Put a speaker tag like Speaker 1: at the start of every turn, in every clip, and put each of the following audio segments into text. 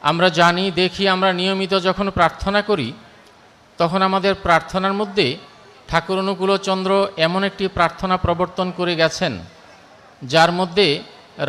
Speaker 1: আমরা জানি, দেখি, আমরা নিয়মিত যখন প্রার্থনা করি তখন আমাদের প্রার্থনার মধ্যে ঠাকুর অনুকূলচন্দ্র এমন একটি প্রার্থনা প্রবর্তন করে গেছেন যার মধ্যে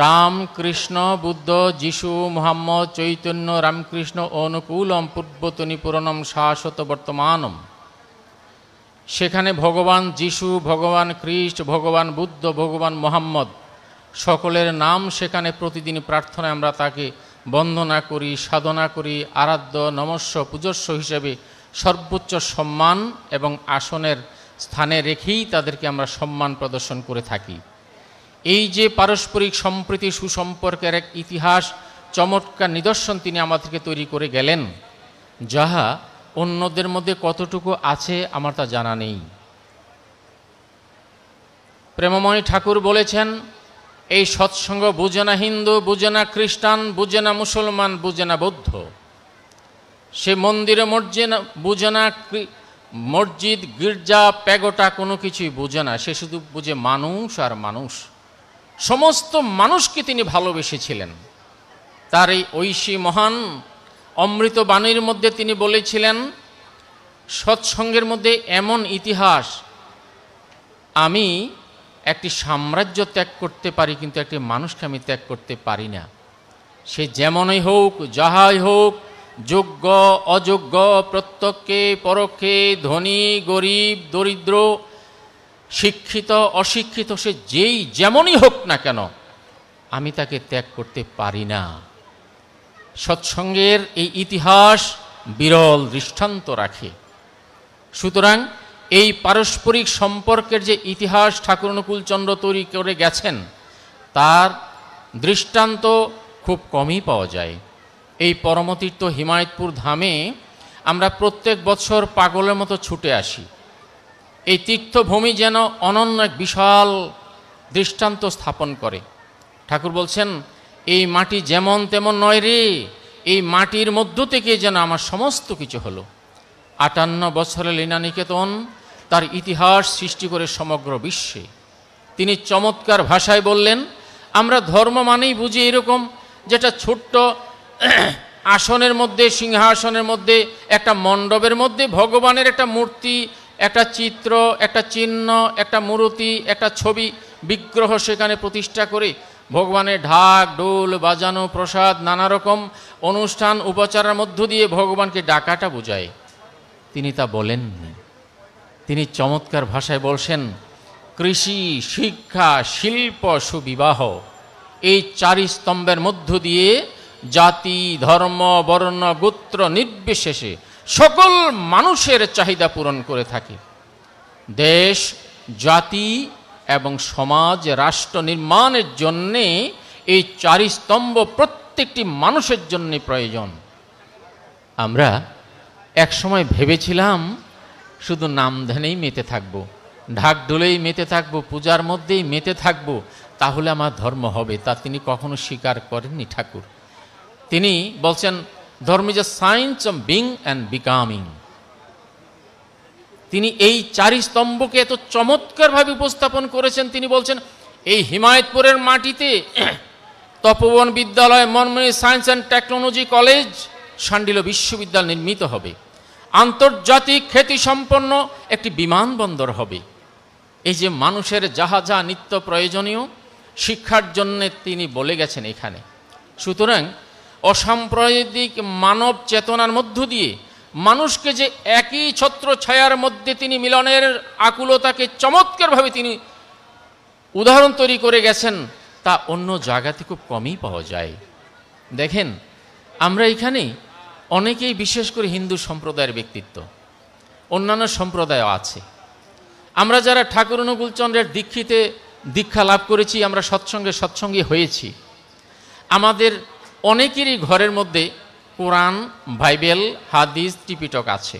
Speaker 1: রাম, কৃষ্ণ, বুদ্ধ, যিশু, মুহাম্মদ, চৈতন্য, রামকৃষ্ণ অনুকূলম পূর্বতনী পুরনম শাশ্বত বর্তমানম। সেখানে ভগবান যিশু, ভগবান খ্রিস্ট, ভগবান বুদ্ধ, ভগবান মুহাম্মদ সকলের নাম সেখানে প্রতিদিন প্রার্থনায় আমরা তাকে বন্দনা করি, সাধনা করি, আরাধ্য, নমস্য, পূজস্য হিসেবে সর্বোচ্চ সম্মান এবং আসনের স্থানে রেখেই তাদেরকে আমরা সম্মান প্রদর্শন করে থাকি। এই যে পারস্পরিক সম্প্রীতি, সুসম্পর্কের এক ইতিহাস, চমৎকার নিদর্শন তিনি আমাদেরকে তৈরি করে গেলেন, যাহা অন্যদের মধ্যে কতটুকু আছে আমার তা জানা নেই। প্রেমময় ঠাকুর বলেছেন, এই সৎসঙ্গ বুঝে না হিন্দু, বুঝে না খ্রিস্টান, বুঝে না মুসলমান, বুঝে না বৌদ্ধ। সে মন্দিরে বুঝে না, মসজিদ, গির্জা, প্যাগোটা কোনো কিছুই বুঝে না। সে শুধু বুঝে মানুষ আর মানুষ। সমস্ত মানুষকে তিনি ভালোবেসেছিলেন। তার এই ঐশী মহান অমৃত বাণীর মধ্যে তিনি বলেছিলেন, সৎসঙ্গের মধ্যে এমন ইতিহাস, আমি একটি সাম্রাজ্য ত্যাগ করতে পারি কিন্তু একটি মানুষকে আমি ত্যাগ করতে পারি না। সে যেমনই হোক, যাহাই হোক, যোগ্য অযোগ্য, প্রত্যক্ষে পরোক্ষে, ধনী গরিব, দরিদ্র, শিক্ষিত অশিক্ষিত, সে যেই যেমনই হোক না কেন, আমি তাকে ত্যাগ করতে পারি না। সৎসঙ্গের এই ইতিহাস বিরল দৃষ্টান্ত রাখে। সুতরাং এই পারস্পরিক সম্পর্কের যে ইতিহাস ঠাকুর অনুকূলচন্দ্র তৈরি করে গেছেন, তার দৃষ্টান্ত খুব কমই পাওয়া যায়। এই পরমতীর্থ হিমায়তপুর ধামে আমরা প্রত্যেক বছর পাগলের মতো ছুটে আসি। এই তীর্থভূমি যেন অনন্য এক বিশাল দৃষ্টান্ত স্থাপন করে। ঠাকুর বলছেন, এই মাটি যেমন তেমন নয় রে, এই মাটির মধ্য থেকে যেন আমার সমস্ত কিছু হলো। 58 বছরের লীলানিকেতন তার ইতিহাস সৃষ্টি করে সমগ্র বিশ্বে। তিনি চমৎকার ভাষায় বললেন, আমরা ধর্ম মানেই বুঝি এরকম, যেটা ছোট্ট আসনের মধ্যে, সিংহাসনের মধ্যে, একটা মণ্ডপের মধ্যে ভগবানের একটা মূর্তি, একটা চিত্র, একটা চিহ্ন, একটা মূর্তি, একটা ছবি, বিগ্রহ সেখানে প্রতিষ্ঠা করে ভগবানের ঢাক ঢোল বাজানো, প্রসাদ, নানা রকম অনুষ্ঠান উপাচারের মধ্য দিয়ে ভগবানকে ডাকাটা বোঝায়। তিনি তা বলেননি। তিনি চমৎকার ভাষায় বলছেন, কৃষি, শিক্ষা, শিল্প, সুবিবাহ, এই 4 স্তম্ভের মধ্য দিয়ে জাতি, ধর্ম, বর্ণ, গোত্র নির্বিশেষে সকল মানুষের চাহিদা পূরণ করে থাকে। দেশ, জাতি এবং সমাজ, রাষ্ট্র নির্মাণের জন্যে এই 4 স্তম্ভ প্রত্যেকটি মানুষের জন্য প্রয়োজন। আমরা একসময় ভেবেছিলাম শুধু নাম ধ্যানেই মেতে থাকবো, ঢাক ঢোলেই মেতে থাকবো, পূজার মধ্যেই মেতে থাকবো, তাহলে আমার ধর্ম হবে। তা তিনি কখনো স্বীকার করেননি ঠাকুর। তিনি বলছেন, ধর্ম is a science of being and becoming. তিনি এই 4 স্তম্ভকে এত চমৎকারভাবে উপস্থাপন করেছেন। তিনি বলছেন, এই হিমায়তপুরের মাটিতে তপোবন বিদ্যালয়, Manmoni science and technology college, Shandilya বিশ্ববিদ্যালয় নির্মিত হবে। আন্তর্জাতিক খ্যাতিসম্পন্ন একটি বিমানবন্দর হবে। এই যে মানুষের যাহা যা নিত্য প্রয়োজনীয় শিক্ষার জন্য তিনি বলে গেছেন এখানে। সুতরাং অসাম্প্রদায়িক মানব চেতনার মধ্য দিয়ে মানুষকে যে একই ছত্র ছায়ার মধ্যে তিনি মিলনের আকুলতাকে চমৎকারভাবে তিনি উদাহরণ তৈরি করে গেছেন, তা অন্য জায়গাতে খুব কমই পাওয়া যায়। দেখেন, আমরা এখানে অনেকেই, বিশেষ করে হিন্দু সম্প্রদায়ের ব্যক্তিত্ব, অন্যান্য সম্প্রদায়ও আছে। আমরা যারা ঠাকুর অনুকূলচন্দ্রের দীক্ষা লাভ করেছি, আমরা সৎসঙ্গী হয়েছি, আমাদের অনেকেরই ঘরের মধ্যে কোরআন, বাইবেল, হাদিস, ত্রিপিটক আছে।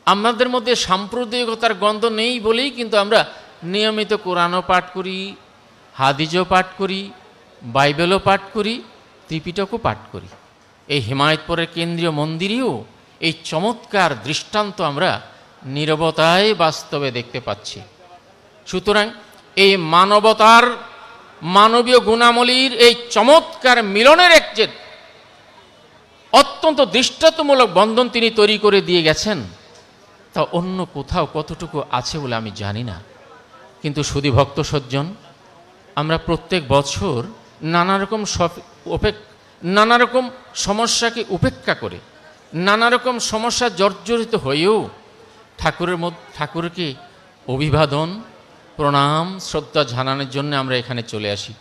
Speaker 1: আমাদের মধ্যে সাম্প্রদায়িকতার গন্ধ নেই বলেই কিন্তু আমরা নিয়মিত কোরআনও পাঠ করি, হাদিসও পাঠ করি, বাইবেলও পাঠ করি, ত্রিপিটকও পাঠ করি। এই হিমায়তপুরের কেন্দ্রীয় মন্দিরেও এই চমৎকার দৃষ্টান্ত আমরা নীরবতায় বাস্তবে দেখতে পাচ্ছি। সুতরাং এই মানবতার, মানবীয় গুণাবলীর এই চমৎকার মিলনের এক যে অত্যন্ত দৃষ্টান্তমূলক বন্ধন তিনি তৈরি করে দিয়ে গেছেন, তা অন্য কোথাও কতটুকু আছে বলে আমি জানি না। কিন্তু শুধু ভক্ত সজ্জন, আমরা প্রত্যেক বছর নানা রকম সমস্যাকে উপেক্ষা করে, নানা রকম সমস্যা জর্জরিত হয়েও ঠাকুরকে অভিবাদন, প্রণাম, শ্রদ্ধা জানানোর জন্য আমরা এখানে চলে আসি।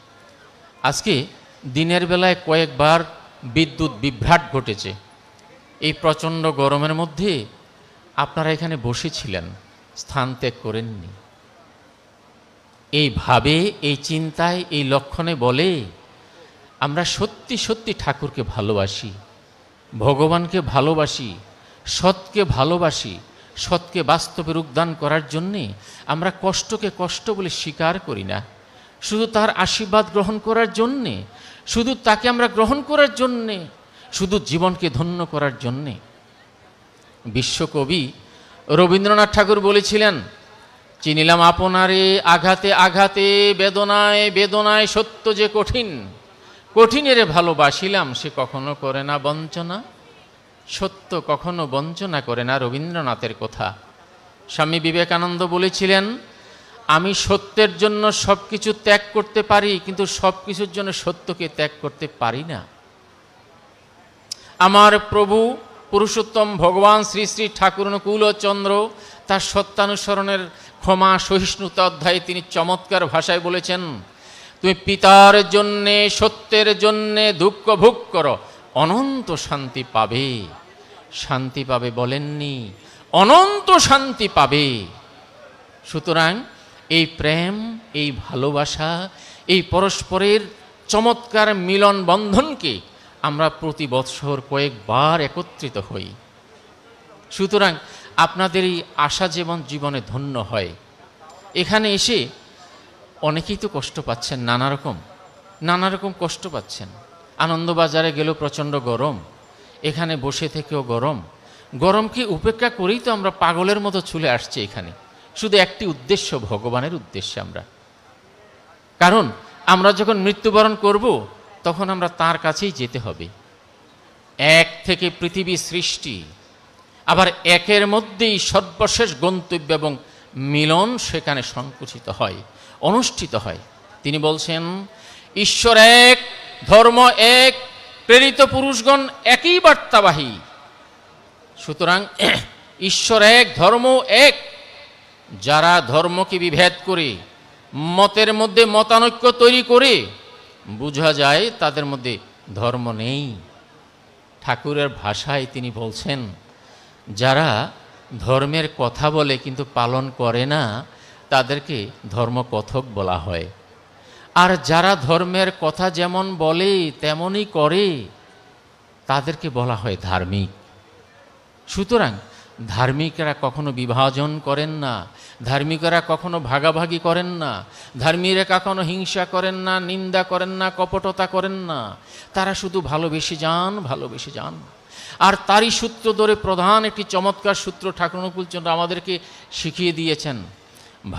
Speaker 1: আজকে দিনের বেলায় কয়েকবার বিদ্যুৎ বিভ্রাট ঘটেছে। এই প্রচণ্ড গরমের মধ্যে আপনারা এখানে বসেছিলেন, স্থান ত্যাগ করেননি। এইভাবে, এই চিন্তায়, এই লক্ষণে বলে আমরা সত্যি সত্যি ঠাকুরকে ভালোবাসি, ভগবানকে ভালোবাসি, সৎকে ভালোবাসি। সৎকে বাস্তবে রূপদান করার জন্যে আমরা কষ্টকে কষ্ট বলে স্বীকার করি না, শুধু তার আশীর্বাদ গ্রহণ করার জন্যে, শুধু তাকে আমরা গ্রহণ করার জন্যে, শুধু জীবনকে ধন্য করার জন্যে। বিশ্বকবি রবীন্দ্রনাথ ঠাকুর বলেছিলেন, চিনিলাম আপনারে আঘাতে আঘাতে, বেদনায় বেদনায় সত্য যে কঠিন, কঠিনেরে ভালোবাসিলাম সে কখনো করে না বঞ্চনা। সত্য কখনো বঞ্চনা করে না, রবীন্দ্রনাথের কথা। স্বামী বিবেকানন্দ বলেছিলেন, আমি সত্যের জন্য সব কিছু ত্যাগ করতে পারি, কিন্তু সব কিছুর জন্য সত্যকে ত্যাগ করতে পারি না। আমার প্রভু পুরুষোত্তম ভগবান শ্রী শ্রী ঠাকুর অনুকূলচন্দ্র তার সত্যানুসরণের ক্ষমা সহিষ্ণুতা অধ্যায়ে তিনি চমৎকার ভাষায় বলেছেন, তুমি পিতার জন্যে সত্যের জন্যে দুঃখ ভোগ করো, অনন্ত শান্তি পাবে। শান্তি পাবে বলেননি, অনন্ত শান্তি পাবে। সুতরাং এই প্রেম, এই ভালোবাসা, এই পরস্পরের চমৎকার মিলন বন্ধনকে আমরা প্রতি বৎসর কয়েকবার একত্রিত হই। সুতরাং আপনাদের এই আশা যেমন জীবনে ধন্য হয়। এখানে এসে অনেকেই তো কষ্ট পাচ্ছেন, নানা রকম কষ্ট পাচ্ছেন। আনন্দবাজারে গেলেও প্রচণ্ড গরম, এখানে বসে থেকেও গরম। গরমকে উপেক্ষা করেই তো আমরা পাগলের মতো চলে আসছি এখানে, শুধু একটি উদ্দেশ্য, ভগবানের উদ্দেশ্যে আমরা। কারণ আমরা যখন মৃত্যুবরণ করব তখন আমরা তার কাছেই যেতে হবে। এক থেকে পৃথিবী সৃষ্টি, আবার একের মধ্যেই সর্বশেষ গন্তব্য এবং মিলন সেখানে সংকুচিত হয়, অনুষ্ঠিত হয়। তিনি বলছেন, ঈশ্বর এক, ধর্ম এক, প্রেরিত পুরুষগণ একই বার্তাবাহী। সুতরাং ঈশ্বর এক, ধর্ম এক। যারা ধর্মকে বিভেদ করে, মতের মধ্যে মতানৈক্য তৈরি করে, বোঝা যায় তাদের মধ্যে ধর্ম নেই। ঠাকুরের ভাষায় তিনি বলছেন, যারা ধর্মের কথা বলে কিন্তু পালন করে না, তাদেরকে ধর্মকথক বলা হয়। আর যারা ধর্মের কথা যেমন বলে তেমনই করে, তাদেরকে বলা হয় ধার্মিক। সুতরাং ধার্মিকরা কখনো বিভাজন করেন না, ধার্মিকরা কখনো ভাগাভাগি করেন না, ধার্মিকরা কখনো হিংসা করেন না, নিন্দা করেন না, কপটতা করেন না। তারা শুধু ভালোবেসে যান। আর তারই সূত্র ধরে প্রধান একটি চমৎকার সূত্র ঠাকুর অনুকূলচন্দ্র আমাদেরকে শিখিয়ে দিয়েছেন,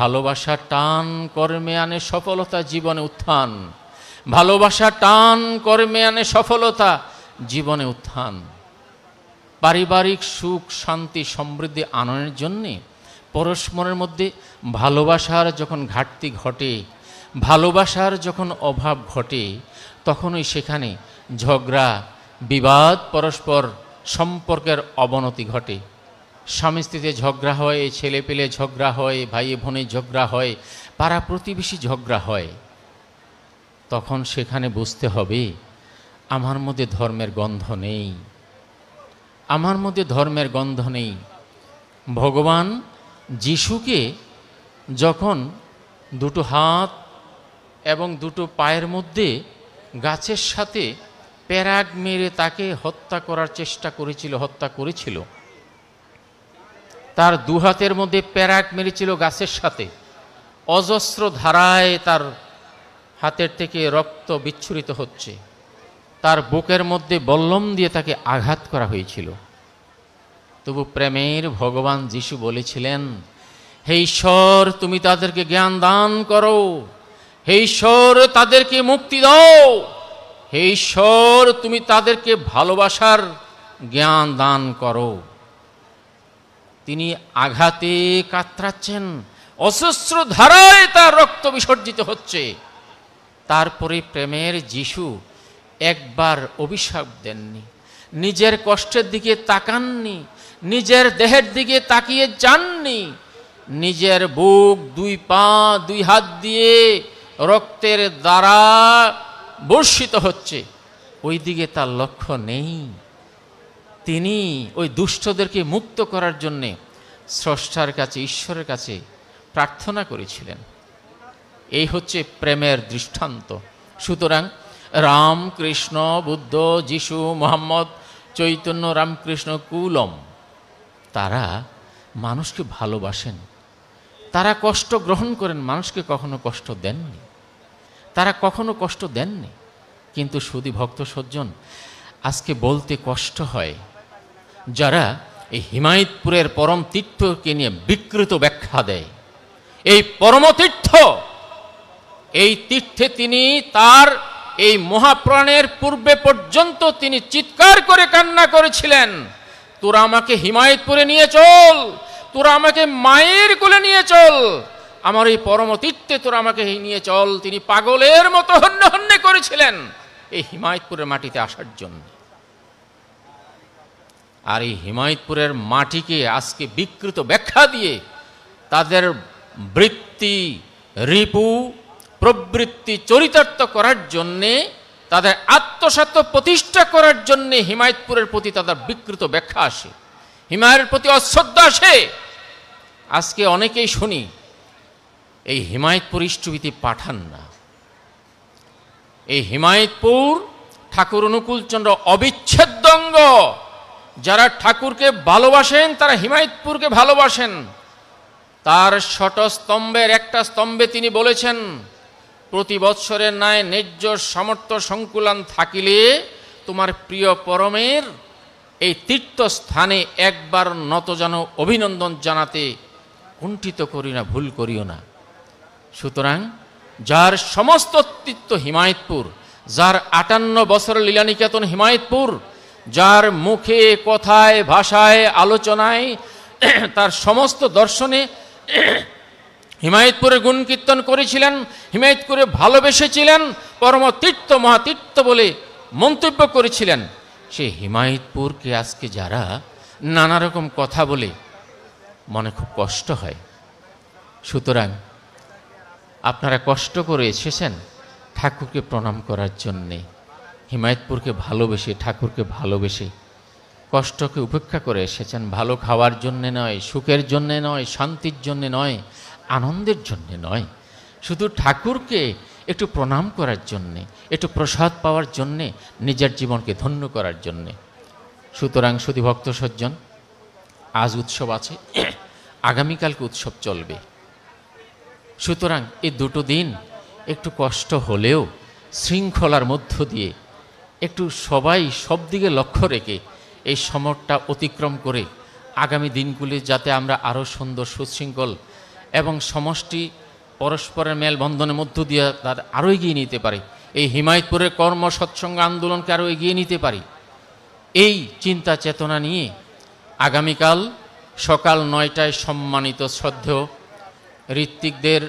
Speaker 1: ভালোবাসা টান কর্মে আনে সফলতা, জীবনে উত্থান। ভালোবাসা টান কর্মে আনে সফলতা, জীবনে উত্থান। পারিবারিক সুখ, শান্তি, সমৃদ্ধি আনয়নের জন্যে পরস্পরের মধ্যে ভালোবাসার যখন ঘাটতি ঘটে, ভালোবাসার যখন অভাব ঘটে, তখনই সেখানে ঝগড়া, বিবাদ, পরস্পর সম্পর্কের অবনতি ঘটে। স্বামী স্ত্রীতে ঝগড়া হয়, ছেলে পেলে ঝগড়া হয়, ভাই বোনে ঝগড়া হয়, পাড়া প্রতিবেশী ঝগড়া হয়। তখন সেখানে বুঝতে হবে আমার মধ্যে ধর্মের গন্ধ নেই, আমার মধ্যে ধর্মের গন্ধ নেই। ভগবান যিশুকে যখন দুটো হাত এবং দুটো পায়ের মধ্যে গাছের সাথে প্যারাগ মেরে তাকে হত্যা করার চেষ্টা হত্যা করেছিল, তার দু হাতের মধ্যে প্যারাগ মেরেছিল গাছের সাথে, অজস্র ধারায় তার হাতের থেকে রক্ত বিচ্ছুরিত হচ্ছে, তার বুকের মধ্যে বল্লম দিয়ে তাকে আঘাত করা হয়েছিল। তবু প্রেমের ভগবান যিশু বলেছিলেন, হে ঈশ্বর তুমি তাদেরকে জ্ঞান দান করো, হে ঈশ্বর তাদেরকে মুক্তি দাও, হে ঈশ্বর তুমি তাদেরকে ভালোবাসার জ্ঞান দান করো। তিনি আঘাতে কাতরাচ্ছেন, অজস্র ধারায় তার রক্ত বিসর্জিত হচ্ছে। তারপরে প্রেমের যিশু একবার অভিশাপ দেননি, নিজের কষ্টের দিকে তাকাননি, নিজের দেহের দিকে তাকিয়ে যাননি। নিজের বুক, দুই পা, দুই হাত দিয়ে রক্তের দ্বারা বর্ষিত হচ্ছে, ওই দিকে তার লক্ষ্য নেই। তিনি ওই দুষ্টদেরকে মুক্ত করার জন্যে স্রষ্টার কাছে, ঈশ্বরের কাছে প্রার্থনা করেছিলেন। এই হচ্ছে প্রেমের দৃষ্টান্ত। সুতরাং রাম, কৃষ্ণ, বুদ্ধ, যিশু, মোহাম্মদ, চৈতন্য, রামকৃষ্ণ, কুলম, তারা মানুষকে ভালোবাসেন, তারা কষ্ট গ্রহণ করেন, মানুষকে কখনো কষ্ট দেননি, তারা কখনো কষ্ট দেননি। কিন্তু শুধু ভক্ত সজ্জন, আজকে বলতে কষ্ট হয় যারা এই হিমায়তপুরের পরম তীর্থকে নিয়ে বিকৃত ব্যাখ্যা দেয়। এই পরম তীর্থ, এই তীর্থে তিনি তার এই মহাপ্রাণের পূর্বে পর্যন্ত তিনি চিৎকার করে কান্না করেছিলেন, তোরা আমাকে হিমায়তপুরে নিয়ে চল, তোরা আমাকে মায়ের কোলে নিয়ে চল, আমার এই পরম তীর্থে তোরা আমাকে নিয়ে চল। তিনি পাগলের মতো হন্যে হন্যে করেছিলেন এই হিমায়তপুরের মাটিতে আসার জন্য। আর এই হিমায়তপুরের মাটিকে আজকে বিকৃত ব্যাখ্যা দিয়ে তাদের বৃত্তি, রিপু, প্রবৃত্তি চরিতার্থ করার জন্যে, তাদের আত্মসাত্য প্রতিষ্ঠা করার জন্যে হিমায়তপুরের প্রতি তাদের বিকৃত ব্যাখ্যা আসে, হিমায়তের প্রতি অশ্রদ্ধা আসে। আজকে অনেকেই শুনি এই হিমায়তপুর ইষ্টভীতি পাঠান না। এই হিমায়তপুর ঠাকুর অনুকূলচন্দ্র অবিচ্ছেদ্য অঙ্গ। যারা ঠাকুরকে ভালোবাসেন তারা হিমায়তপুরকে ভালোবাসেন। তার ষট স্তম্ভের একটা স্তম্ভে তিনি বলেছেন, প্রতি বৎসরের ন্যায় ন্যায্য সামর্থ্য সংকুলান থাকিলে তোমার প্রিয় পরমের এই তীর্থস্থানে একবার নত যেন অভিনন্দন জানাতে কুণ্ঠিত করি না, ভুল করিও না। সুতরাং যার সমস্ত অস্তিত্ব হিমায়তপুর, যার 58 বছরের লীলানিকেতন হিমায়তপুর, যার মুখে, কথায়, ভাষায়, আলোচনায়, তার সমস্ত দর্শনে হিমায়তপুরের গুণ কীর্তন করেছিলেন, হিমায়তপুরে ভালোবেসেছিলেন, পরম তীর্থ, মহাতীর্থ বলে মন্তব্য করেছিলেন, সে হিমায়তপুরকে আজকে যারা নানা রকম কথা বলে, মনে খুব কষ্ট হয়। সুতরাং আপনারা কষ্ট করে এসেছেন ঠাকুরকে প্রণাম করার জন্যে, হিমায়তপুরকে ভালোবেসে, ঠাকুরকে ভালোবেসে, কষ্টকে উপেক্ষা করে এসেছেন। ভালো খাওয়ার জন্যে নয়, সুখের জন্যে নয়, শান্তির জন্যে নয়, আনন্দের জন্যে নয়, শুধু ঠাকুরকে একটু প্রণাম করার জন্যে, একটু প্রসাদ পাওয়ার জন্যে, নিজের জীবনকে ধন্য করার জন্যে। সুতরাং শুধু ভক্ত সজ্জন, আজ উৎসব আছে, আগামীকালকে উৎসব চলবে। সুতরাং এই দুটো দিন একটু কষ্ট হলেও শৃঙ্খলার মধ্য দিয়ে একটু সবাই সব দিকে লক্ষ্য রেখে এই সময়টা অতিক্রম করে আগামী দিনগুলি যাতে আমরা আরও সুন্দর, সুশৃঙ্খল এবং সমষ্টি পরস্পরের মেলবন্ধনের মধ্য দিয়ে তাদের আরও এগিয়ে নিতে পারি, এই হিমায়তপুরের কর্ম সৎসঙ্গ আন্দোলনকে আরও এগিয়ে নিতে পারি, এই চিন্তা চেতনা নিয়ে আগামীকাল সকাল 9টায় সম্মানিত শ্রদ্ধেয় ঋত্বিকদের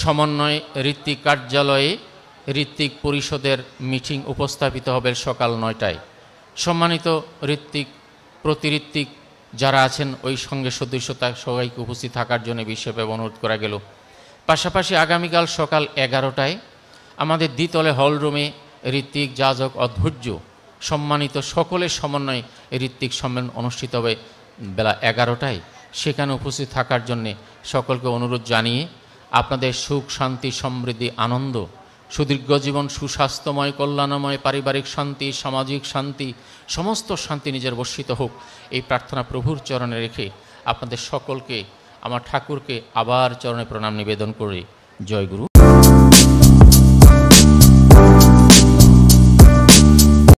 Speaker 1: সমন্বয়ে ঋত্বিক কার্যালয়ে ঋত্বিক পরিষদের মিটিং উপস্থাপিত হবে সকাল 9টায়। সম্মানিত ঋত্বিক, প্রতি ঋত্বিক যারা আছেন ওই সঙ্গে সদস্যতা সবাইকে উপস্থিত থাকার জন্য বিশেষভাবে অনুরোধ করা গেল। পাশাপাশি আগামীকাল সকাল 11টায় আমাদের দ্বিতলে হলরুমে ঋত্বিক, যাজক, অধ্বর্য সম্মানিত সকলের সমন্বয়ে ঋত্বিক সম্মেলন অনুষ্ঠিত হবে বেলা 11টায়। সেখানে উপস্থিত থাকার জন্যে সকলকে অনুরোধ জানিয়ে আপনাদের সুখ, শান্তি, সমৃদ্ধি, আনন্দ, সুদীর্ঘ জীবন, সুস্বাস্থ্যময়, কল্যাণময়, পারিবারিক শান্তি, সামাজিক শান্তি, সমস্ত শান্তি নিজের বর্ষিত হোক, এই প্রার্থনা প্রভুর চরণে রেখে আপনাদের সকলকে, আমার ঠাকুরকে আবার চরণে প্রণাম নিবেদন করে জয় গুরু।